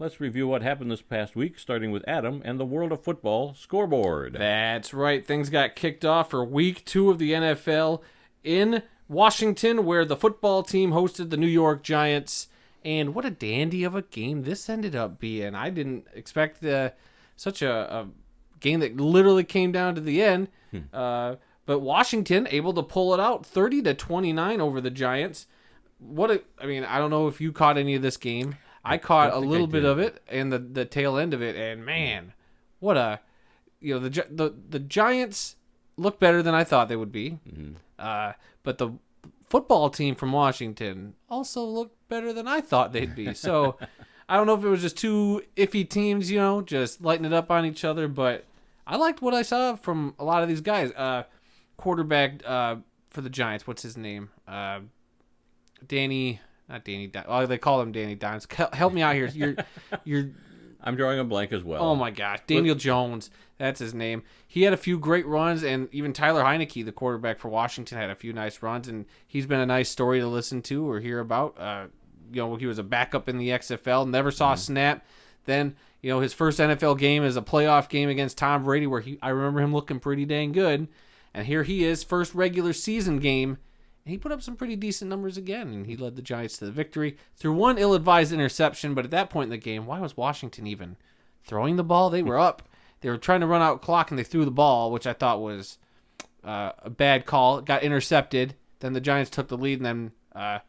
let's review what happened this past week, starting with Adam and the World of Football Scoreboard. That's right. Things got kicked off for week 2 of the NFL in Washington, where the football team hosted the New York Giants. And what a dandy of a game this ended up being. I didn't expect such a game that literally came down to the end. But Washington able to pull it out 30-29 over the Giants. I don't know if you caught any of this game. I caught a little bit of it and the tail end of it, and man, the Giants look better than I thought they would be. But the football team from Washington also looked better than I thought they'd be. So I don't know if it was just two iffy teams, just lighting it up on each other, but I liked what I saw from a lot of these guys. Quarterback for the Giants, what's his name? They call him Danny Dimes. Help me out here. You're I'm drawing a blank as well. Oh my gosh, Daniel Jones, that's his name. He had a few great runs, and even Tyler Heineke, the quarterback for Washington, had a few nice runs, and he's been a nice story to listen to or hear about. He was a backup in the XFL, never saw a snap. Then, his first NFL game is a playoff game against Tom Brady, where I remember him looking pretty dang good. And here he is, first regular season game, and he put up some pretty decent numbers again, and he led the Giants to the victory through one ill-advised interception. But at that point in the game, why was Washington even throwing the ball? They were up. They were trying to run out clock, and they threw the ball, which I thought was a bad call. It got intercepted. Then the Giants took the lead, and then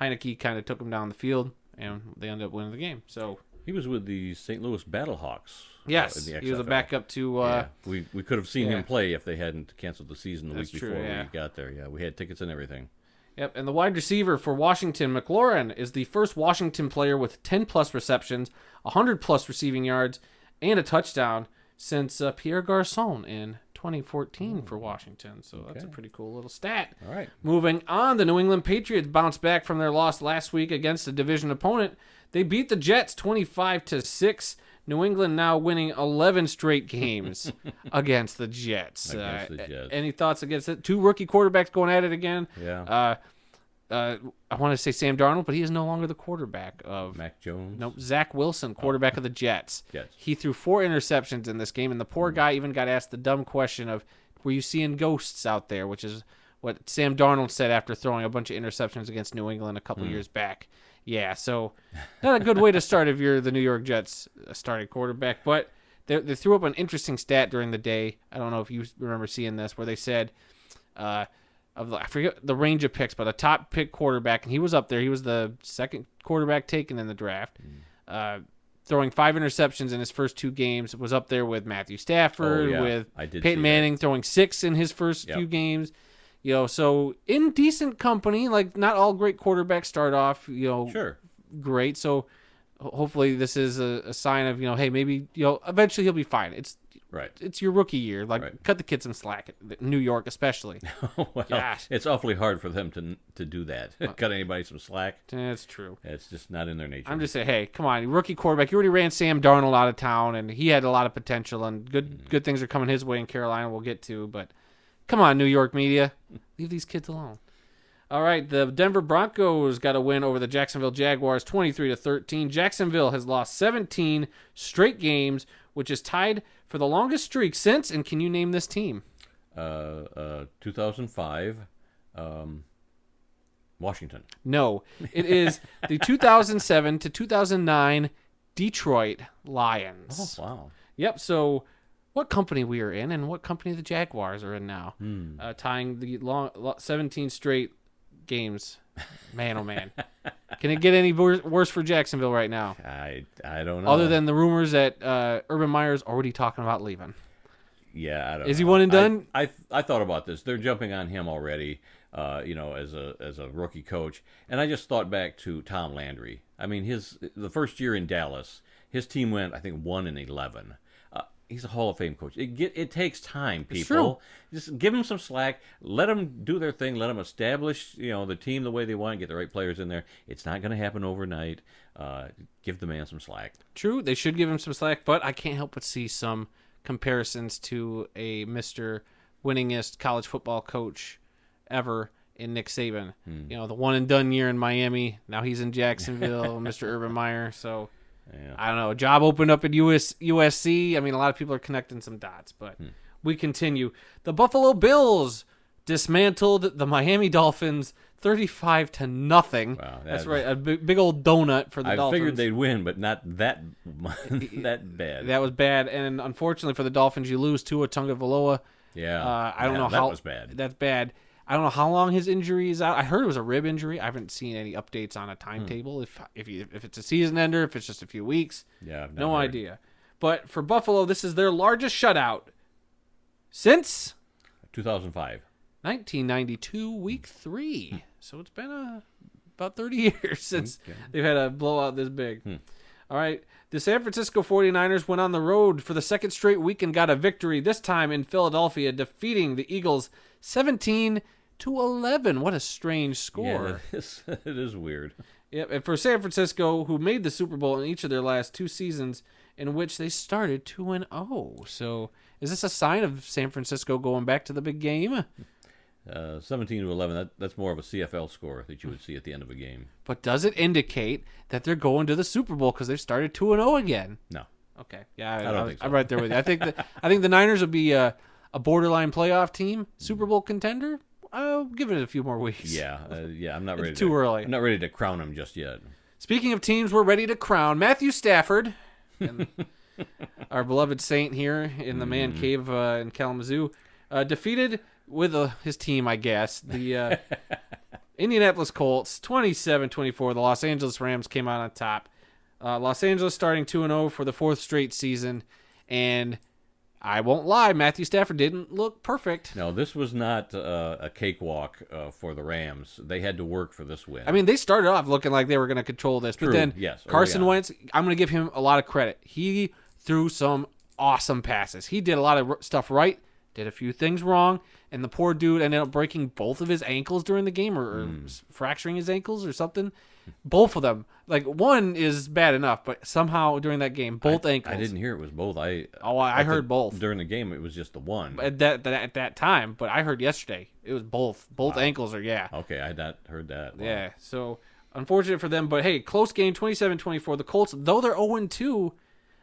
Heineke kind of took them down the field, and they ended up winning the game. So he was with the St. Louis Battlehawks. Yes, he was a backup to... we could have seen him play if they hadn't canceled the season the week before we got there. Yeah, we had tickets and everything. Yep, and the wide receiver for Washington, McLaurin, is the first Washington player with 10-plus receptions, 100-plus receiving yards, and a touchdown since Pierre Garçon in 2014 for Washington. So that's a pretty cool little stat. All right. Moving on, the New England Patriots bounced back from their loss last week against a division opponent. They beat the Jets 25-6. New England now winning 11 straight games against the Jets. Any thoughts against it? 2 rookie quarterbacks going at it again. Yeah. I want to say Sam Darnold, but he is no longer the quarterback of Mac Jones. Nope, Zach Wilson, quarterback of the Jets. Jets. He threw 4 interceptions in this game, and the poor guy even got asked the dumb question of, were you seeing ghosts out there? Which is what Sam Darnold said after throwing a bunch of interceptions against New England a couple years back. Yeah, so not a good way to start if you're the New York Jets starting quarterback. But they threw up an interesting stat during the day. I don't know if you remember seeing this, where they said, I forget the range of picks, but a top pick quarterback, and he was up there. He was the second quarterback taken in the draft, throwing 5 interceptions in his first 2 games. Was up there with Matthew Stafford, with Peyton Manning throwing 6 in his first few games. So in decent company, like not all great quarterbacks start off, great. So hopefully this is a sign of, hey, maybe, eventually he'll be fine. It's your rookie year. Cut the kid some slack, New York especially. Well, gosh. It's awfully hard for them to do that. Cut anybody some slack. That's true. It's just not in their nature. I'm just saying, hey, come on, rookie quarterback. You already ran Sam Darnold out of town, and he had a lot of potential, and good things are coming his way in Carolina we'll get to, but come on, New York media. Leave these kids alone. All right, the Denver Broncos got a win over the Jacksonville Jaguars 23-13. Jacksonville has lost 17 straight games, which is tied for the longest streak since, and can you name this team? 2005, Washington. No, it is the 2007 to 2009 Detroit Lions. Oh, wow. Yep, so what company we are in and what company the Jaguars are in now. Tying the 17 straight games. Man, oh man. Can it get any worse for Jacksonville right now? I don't know. Other than the rumors that Urban Meyer's already talking about leaving. Yeah, I don't know. Is he one and done? I thought about this. They're jumping on him already, as a rookie coach. And I just thought back to Tom Landry. I mean, the first year in Dallas, his team went, I think, 1-11. He's a Hall of Fame coach. It takes time, people. Just give them some slack. Let them do their thing. Let them establish, the team the way they want. Get the right players in there. It's not going to happen overnight. Give the man some slack. True, they should give him some slack, but I can't help but see some comparisons to a Mr. winningest college football coach ever in Nick Saban. The one and done year in Miami. Now he's in Jacksonville, Mr. Urban Meyer. So Yeah. I don't know. A job opened up at USC. I mean, a lot of people are connecting some dots, but we continue. The Buffalo Bills dismantled the Miami Dolphins 35-0. Wow, that's right. A big old donut for the Dolphins. I figured they'd win, but not that that bad. That was bad. And unfortunately for the Dolphins, you lose Tua Tagovailoa. Yeah. I don't know that how. Was bad. That's bad. I don't know how long his injury is out. I heard it was a rib injury. I haven't seen any updates on a timetable. If it's a season ender, if it's just a few weeks. Yeah, I've no idea. But for Buffalo, this is their largest shutout since 2005. 1992, week 3. So it's been about 30 years since they've had a blowout this big. All right. The San Francisco 49ers went on the road for the second straight week and got a victory, this time in Philadelphia, defeating the Eagles 17-11. What a strange score. Yeah, it is weird. Yep. And for San Francisco, who made the Super Bowl in each of their last 2 seasons, in which they started 2-0. So is this a sign of San Francisco going back to the big game? 17-11. That's more of a CFL score that you would see at the end of a game. But does it indicate that they're going to the Super Bowl because they've started 2-0 again? No. Okay. Yeah, I don't think so. I'm right there with you. I think the Niners will be a borderline playoff team, Super Bowl contender. I'll give it a few more weeks. Yeah. I'm not ready. It's too early. I'm not ready to crown them just yet. Speaking of teams, we're ready to crown Matthew Stafford, our beloved Saint here in the man cave in Kalamazoo, defeated with his team, I guess, the Indianapolis Colts, 27-24. The Los Angeles Rams came out on top. Los Angeles starting 2-0 for the 4th straight season, and I won't lie, Matthew Stafford didn't look perfect. No, this was not a cakewalk for the Rams. They had to work for this win. I mean, they started off looking like they were going to control this, but then Carson Wentz, I'm going to give him a lot of credit. He threw some awesome passes. He did a lot of stuff right, did a few things wrong, and the poor dude ended up breaking both of his ankles during the game or fracturing his ankles or something. Both of them. Like, one is bad enough, but somehow during that game, both ankles. I didn't hear it was both. I heard both. During the game, it was just the one. At that time, but I heard yesterday it was both. Both ankles are, Okay, I had not heard that. Wow. Yeah, so unfortunate for them, but hey, close game, 27-24. The Colts, though they're 0-2,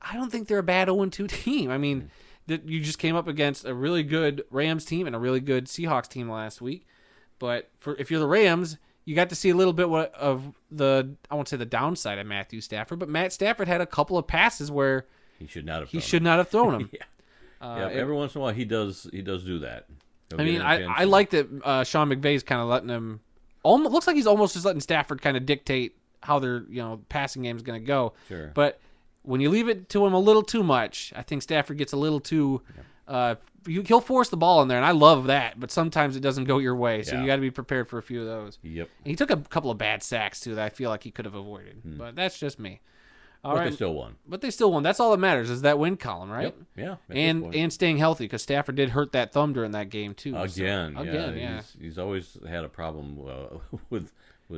I don't think they're a bad 0-2 team. I mean, you just came up against a really good Rams team and a really good Seahawks team last week. But if you're the Rams, you got to see a little bit of I won't say the downside of Matthew Stafford, but Matt Stafford had a couple of passes where he should not have thrown them. Every once in a while he does do that. I like that Sean McVay's kind of letting him. Looks like he's almost just letting Stafford kind of dictate how their passing game is going to go. Sure. But when you leave it to him a little too much, I think Stafford gets a little too. He'll force the ball in there, and I love that. But sometimes it doesn't go your way, so you got to be prepared for a few of those. Yep. And he took a couple of bad sacks too that I feel like he could have avoided, but that's just me. But they still won. But they still won. That's all that matters is that win column, right? Yep. Yeah. And staying healthy because Stafford did hurt that thumb during that game too. Again. He's always had a problem with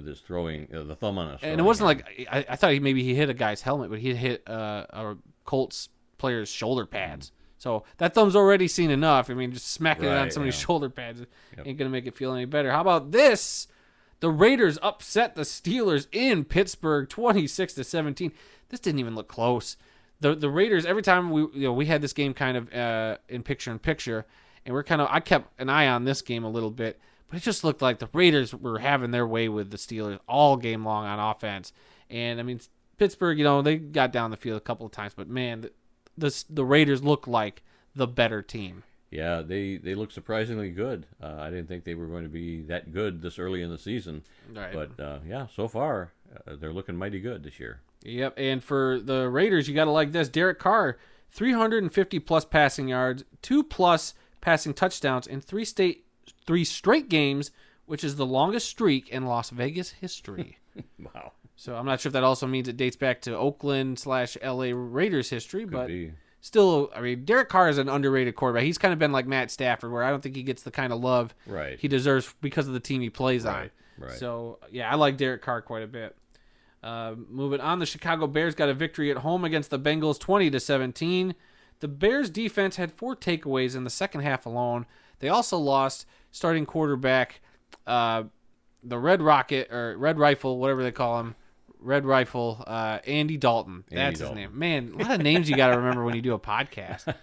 his throwing the thumb on his. And it wasn't like I thought maybe he hit a guy's helmet, but he hit a Colts player's shoulder pads. So that thumb's already seen enough. I mean, just smacking it on somebody's shoulder pads ain't going to make it feel any better. How about this? The Raiders upset the Steelers in Pittsburgh 26-17. This didn't even look close. The Raiders, every time we had this game kind of in picture, and I kept an eye on this game a little bit, but it just looked like the Raiders were having their way with the Steelers all game long on offense. And I mean, Pittsburgh, they got down the field a couple of times, but man, the Raiders look like the better team. Yeah, they look surprisingly good. I didn't think they were going to be that good this early in the season. Right. But, so far, they're looking mighty good this year. Yep, and for the Raiders, you got to like this. Derek Carr, 350-plus passing yards, 2+ passing touchdowns in 3 straight games, which is the longest streak in Las Vegas history. Wow. So I'm not sure if that also means it dates back to Oakland/LA Raiders history, but be. Still, I mean, Derek Carr is an underrated quarterback. He's kind of been like Matt Stafford, where I don't think he gets the kind of love he deserves because of the team he plays on. Right. So, yeah, I like Derek Carr quite a bit. Moving on, the Chicago Bears got a victory at home against the Bengals 20-17. The Bears defense had 4 takeaways in the second half alone. They also lost starting quarterback, the Red Rocket, or Red Rifle, whatever they call him, Red Rifle, Andy Dalton. That's his name. Man, a lot of names you got to remember when you do a podcast.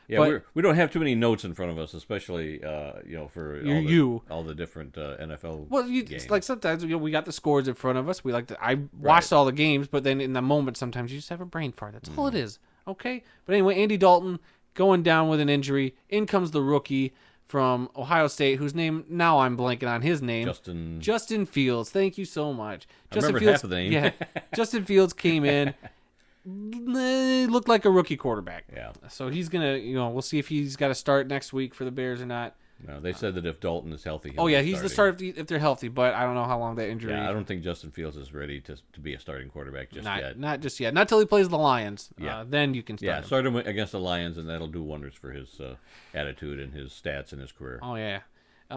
Yeah, we don't have too many notes in front of us, especially for all the different NFL. Well, games. It's like sometimes we got the scores in front of us. I watched all the games, but then in the moment, sometimes you just have a brain fart. That's all it is. Okay, but anyway, Andy Dalton going down with an injury. In comes the rookie from Ohio State, whose name now I'm blanking on his name. Justin Fields. Thank you so much. I remembered half of the name. Yeah, Justin Fields came in. Looked like a rookie quarterback. Yeah. So he's gonna, we'll see if he's got to start next week for the Bears or not. No, they said that if Dalton is healthy, he's the starter if they're healthy. But I don't know how long that injury. Yeah, I don't think Justin Fields is ready to be a starting quarterback yet. Not just yet. Not till he plays the Lions. Yeah. Then you can start. Yeah, start him against the Lions, and that'll do wonders for his attitude and his stats in his career. Oh yeah.